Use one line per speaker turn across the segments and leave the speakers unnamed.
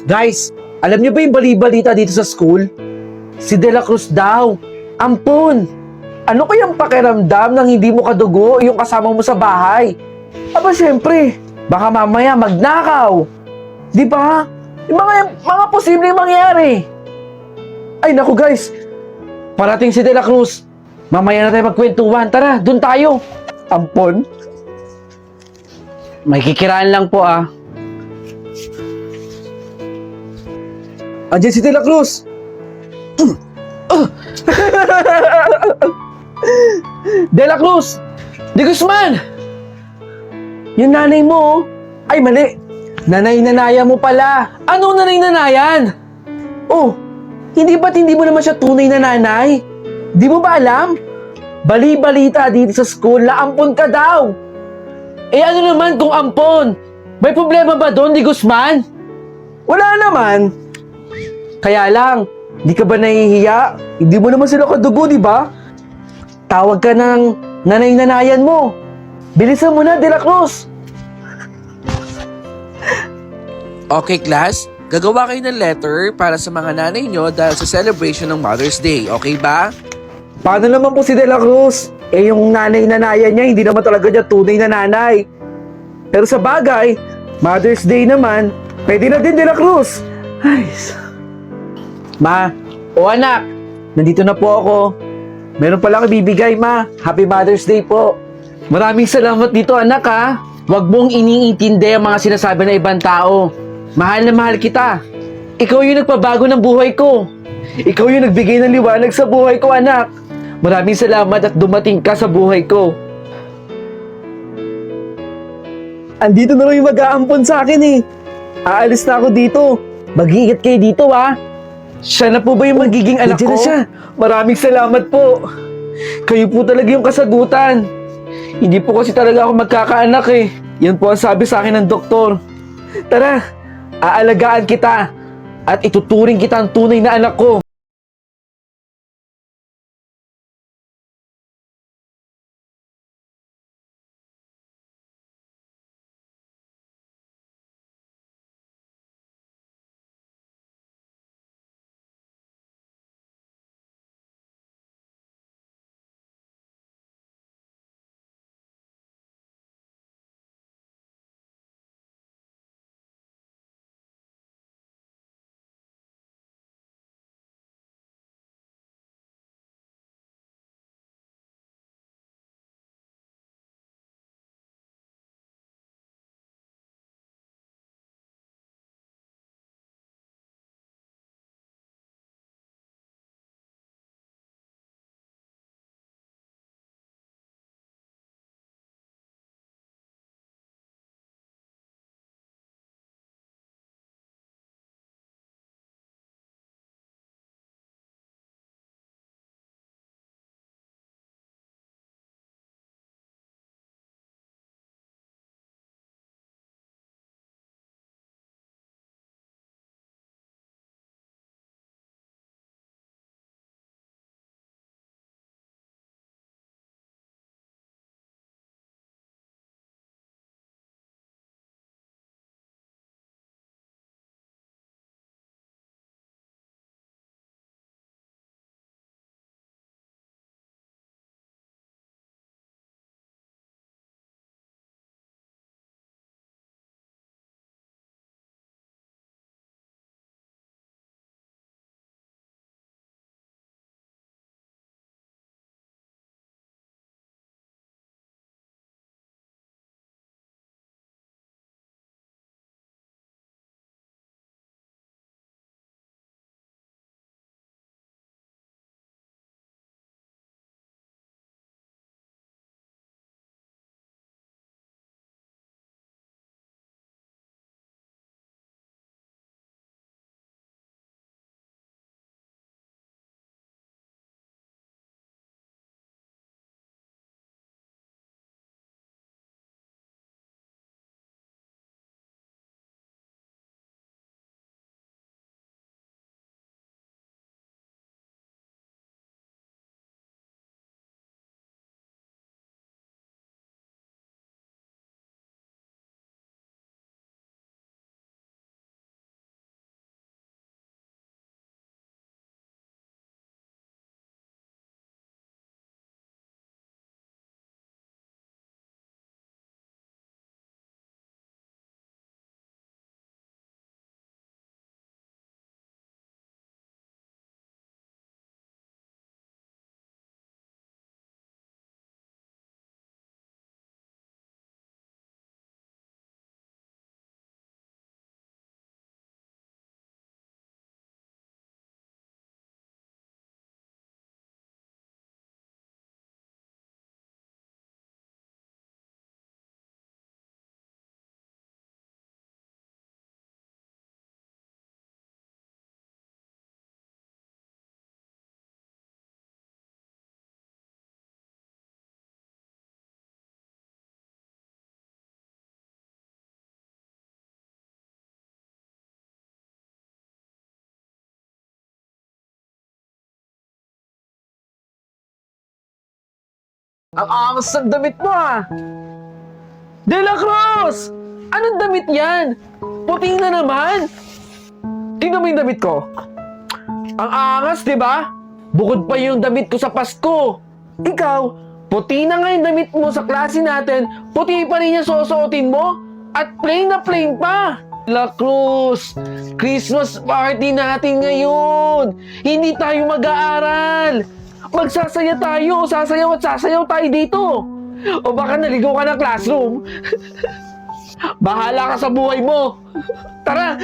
Guys, alam niyo ba yung bali-balita dito sa school? Si De La Cruz daw. Ampon! Ano kayang pakiramdam nang hindi mo kadugo yung kasama mo sa bahay? Aba syempre, baka mamaya magnakaw. Di ba? Yung mga posibleng mangyari. Ay naku guys, parating si De La Cruz. Mamaya na tayo magkwentuhan. Tara, dun tayo. Ampon? May kikiraan lang po ah. Andiyan si De La Cruz. De La Cruz! De Guzman! Yung nanay mo, oh. Ay mali. Nanay-nanaya mo pala. Ano nanay-nanayan? Oh, hindi ba't hindi mo naman siya tunay na nanay? Di mo ba alam? Bali-balita dito sa school na ampon ka daw. Eh ano naman kung ampon? May problema ba doon, Di Guzman? Wala naman. Kaya lang, di ka ba nahihiya? Hindi mo naman sila kadugo, di ba? Tawag ka ng nanay-nanayan mo. Bilisan mo na, De La Cruz.
Okay, class? Gagawa kayo ng letter para sa mga nanay nyo dahil sa celebration ng Mother's Day. Okay ba?
Paano naman po si De La Cruz? Eh yung nanay-nanayan niya, hindi naman talaga niya tunay na nanay. Pero sa bagay, Mother's Day naman, pwede na din De La Cruz. Ay, Ma, o anak, nandito na po ako. Meron pala akong bibigay, Ma. Happy Mother's Day po. Maraming salamat dito, anak, ha. Huwag mong iniintindi ang mga sinasabi ng ibang tao. Mahal na mahal kita. Ikaw yung nagpabago ng buhay ko. Ikaw yung nagbigay ng liwanag sa buhay ko, anak. Maraming salamat at dumating ka sa buhay ko. Andito na lang yung mag-aampon sa akin, eh. Aalis na ako dito. Mag-iingat kayo dito, ha. Siya na po ba yung magiging anak ko? Na siya. Maraming salamat po. Kayo po talaga yung kasagutan. Hindi po kasi talaga ako magkakaanak eh. Yan po ang sabi sa akin ng doktor. Tara, aalagaan kita at ituturing kita ang tunay na anak ko. Ang angas ng damit mo ah! De La Cruz! Anong damit yan? Puti na naman! Tingnan mo yung damit ko. Ang angas, di ba? Bukod pa yung damit ko sa Pasko. Ikaw, puti na nga yung damit mo sa klase natin, puti pa rin yung susuotin mo, at plain na plain pa. La Cruz, Christmas party natin ngayon. Hindi tayo mag-aaral. Magsasaya tayo, sasayaw at sasayaw tayo dito. O baka naligaw ka ng classroom. Bahala ka sa buhay mo. Tara.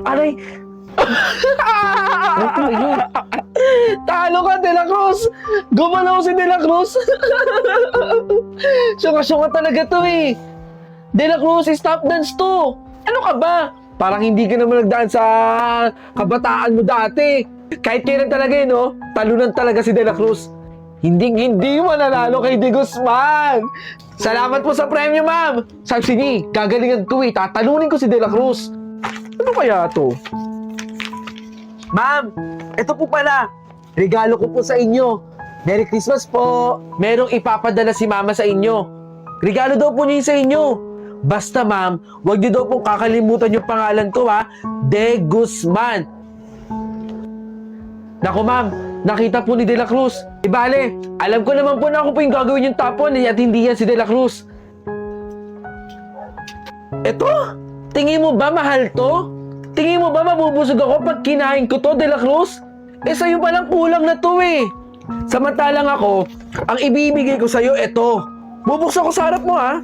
Aray. Ano po yun? Talo ka, De La Cruz. Gumalaw si De La Cruz. Syunga-syunga talaga to eh. De La Cruz, stop dance to. Ano ka ba? Parang hindi ka naman nagdaan sa kabataan mo dati. Kahit kailan talaga eh, no? Talunan talaga si De La Cruz. Hindi mananalo kay De Guzman. Salamat po sa premyo, ma'am. Sabi sige, gagalingan ko eh. Tatalunin ko si De La Cruz. Ano kaya to? Ma'am, ito po pala. Regalo ko po sa inyo. Merry Christmas po. Merong ipapadala si mama sa inyo. Regalo daw po niya yun sa inyo. Basta ma'am, huwag niyo daw pong kakalimutan yung pangalan ko ha. De Guzman. Naku ma'am, nakita po ni De La Cruz. Ibale, alam ko naman po na ako po yung gagawin yung tapon at hindi yan si De La Cruz. Eto? Tingin mo ba mahal to? Tingin mo ba mabubusog ako pag kinain ko to, De La Cruz? Eh sa'yo palang kulang na to eh. Samantalang ako, ang ibibigay ko sa'yo, eto. Bubuksan ko sa harap mo ha.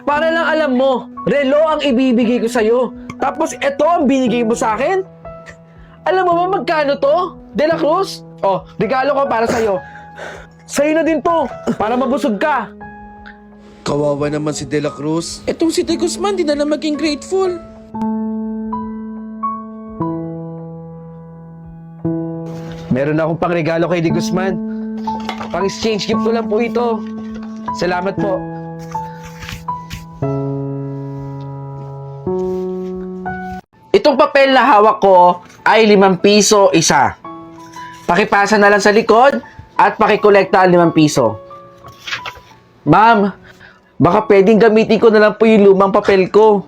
Para lang alam mo, relo ang ibibigay ko sa'yo. Tapos eto ang binigay mo sa akin? Alam mo ba magkano to, De La Cruz? Oh, regalo ko para sa'yo. Sa'yo na din to, para mabusog ka.
Kawawa naman si De La Cruz. Etong si De Guzman, di na lang maging grateful.
Meron akong pang regalo kay De Guzman. Pang exchange gift ko lang po ito. Salamat po. Itong papel na hawak ko ay 5 piso isa. Pakipasa na lang sa likod at pakikolekta ang 5 piso. Ma'am, baka pwedeng gamitin ko na lang po yung lumang papel ko.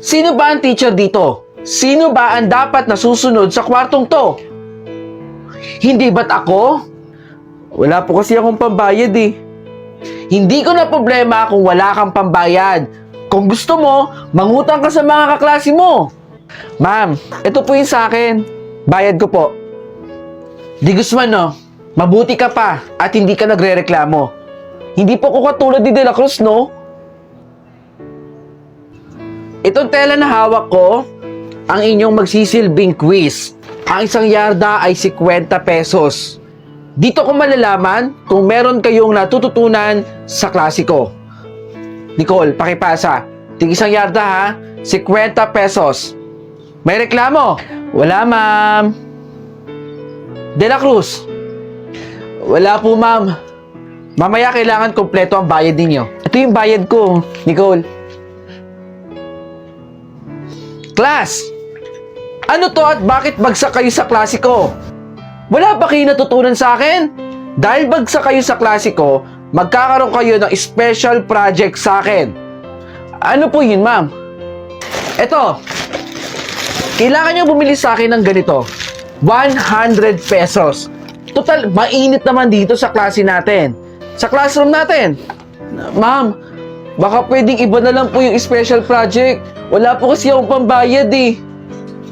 Sino ba ang teacher dito? Sino ba ang dapat na susunod sa kwartong to? Hindi ba't ako? Wala po kasi akong pambayad eh. Hindi ko na problema kung wala kang pambayad. Kung gusto mo, mangutang ka sa mga kaklase mo. Ma'am, ito po yung sa akin. Bayad ko po. De Guzman, no? Mabuti ka pa at hindi ka nagre-reklamo. Hindi po ko katulad ni De La Cruz, no? Itong tela na hawak ko, ang inyong magsisilbing quiz. Ang isang yarda ay 50 pesos. Dito ko malalaman kung meron kayong natututunan sa klase ko. Nicole, pakipasa. Tig isang yarda ha, 50 pesos. May reklamo? Wala, ma'am. De La Cruz? Wala po, ma'am. Mamaya kailangan kompleto ang bayad ninyo. Ito yung bayad ko, Nicole. Class! Ano to at bakit bagsak kayo sa klase ko? Wala ba kayo natutunan sa akin? Dahil bagsak kayo sa klase ko, magkakaroon kayo ng special project sa akin. Ano po yun, ma'am? Eto, kailangan nyo bumili sa akin ng ganito. 100 pesos. Total, mainit naman dito sa klase natin. Sa classroom natin. Ma'am, baka pwedeng iba na lang po yung special project. Wala po kasi akong pambayad eh.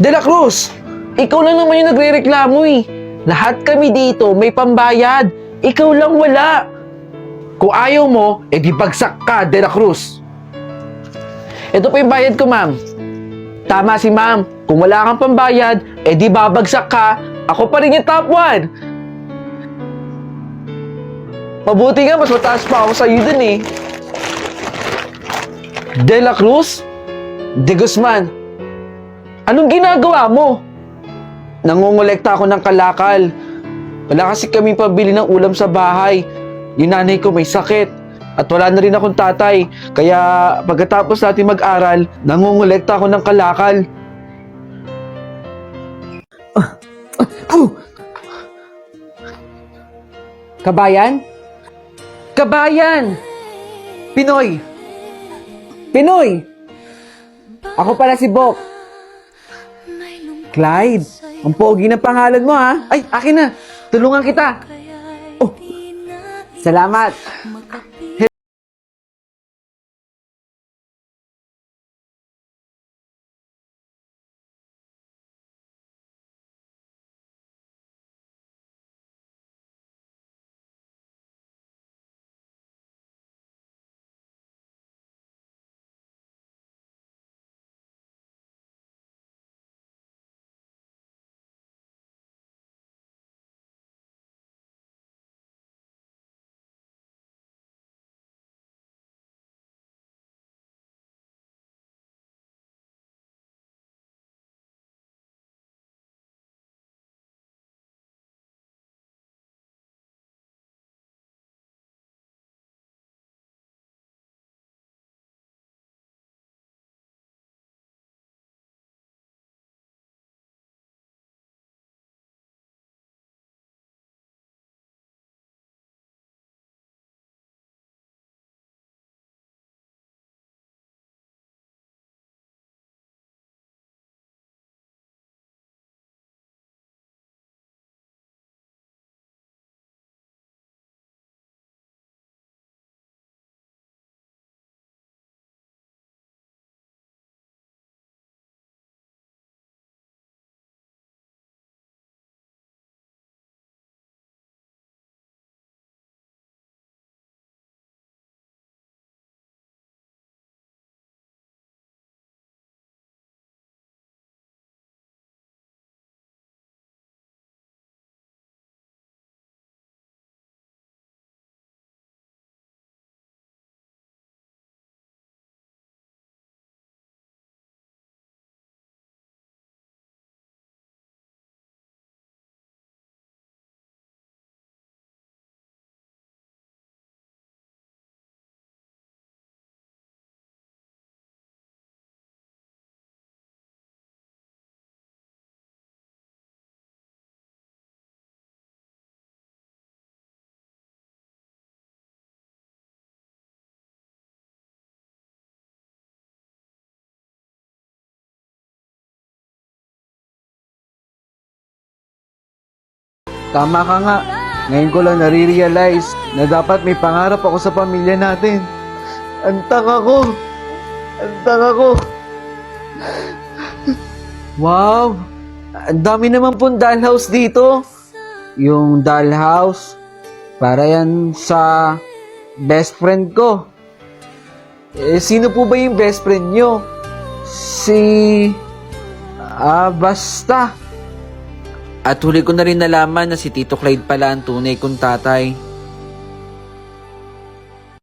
De La Cruz, ikaw lang naman yung nagre-reklamo eh. Lahat kami dito may pambayad. Ikaw lang wala. Kung ayaw mo, edi bagsak ka, De La Cruz. Ito po yung bayad ko, ma'am. Tama si ma'am. Kung wala kang pambayad, edi babagsak ka. Ako pa rin yung top 1. Mabuti nga, mas mataas pa ako sa iyo dun eh. De La Cruz? De Guzman? Anong ginagawa mo? Nangongolekta ako ng kalakal. Wala kasi kami pabili ng ulam sa bahay. Yung nanay ko may sakit. At wala na rin akong tatay. Kaya pagkatapos natin mag-aral, nangungulekta ako ng kalakal. Kabayan? Kabayan! Pinoy! Pinoy! Ako pala si Bok. Clyde, ang pogi ng pangalan mo ha. Ay, akin na. Tulungan kita. Oh, salamat. Tama ka nga. Ngayon ko lang nare-realize na dapat may pangarap ako sa pamilya natin. Ang tanga ko. Ang tanga ko. Wow! Ang dami naman pong dollhouse dito. Yung dollhouse, para yan sa best friend ko. Eh, sino po ba yung best friend nyo? Basta.
At huli ko na rin nalaman na si Tito Clyde pala ang tunay kong tatay.